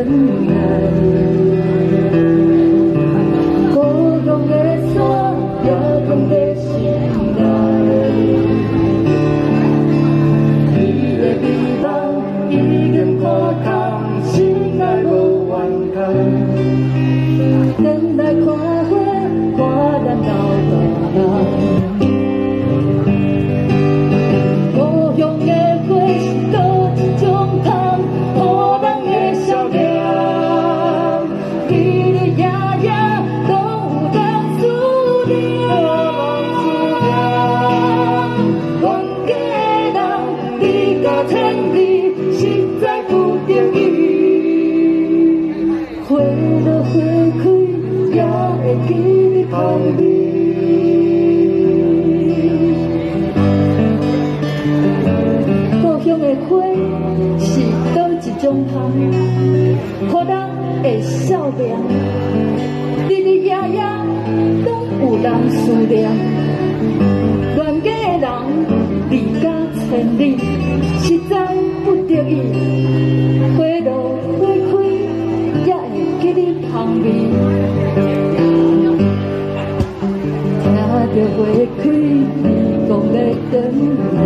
等待。故乡的山，也放在心内。你的美梦已经破空，心内无怨叹。等来看花，看咱老大人。故乡的花是多一种香，予人的笑脸。你的爷爷拢有人思念，冤家的人离家千里，实在不得已。花落花开，也会记你香味。故乡的花是倒一种香，予人会笑脸。你的爷爷拢有人思念，冤家的人离家千里，实在不得已。花落花开，也会记你香味。听着花开，讲在等待。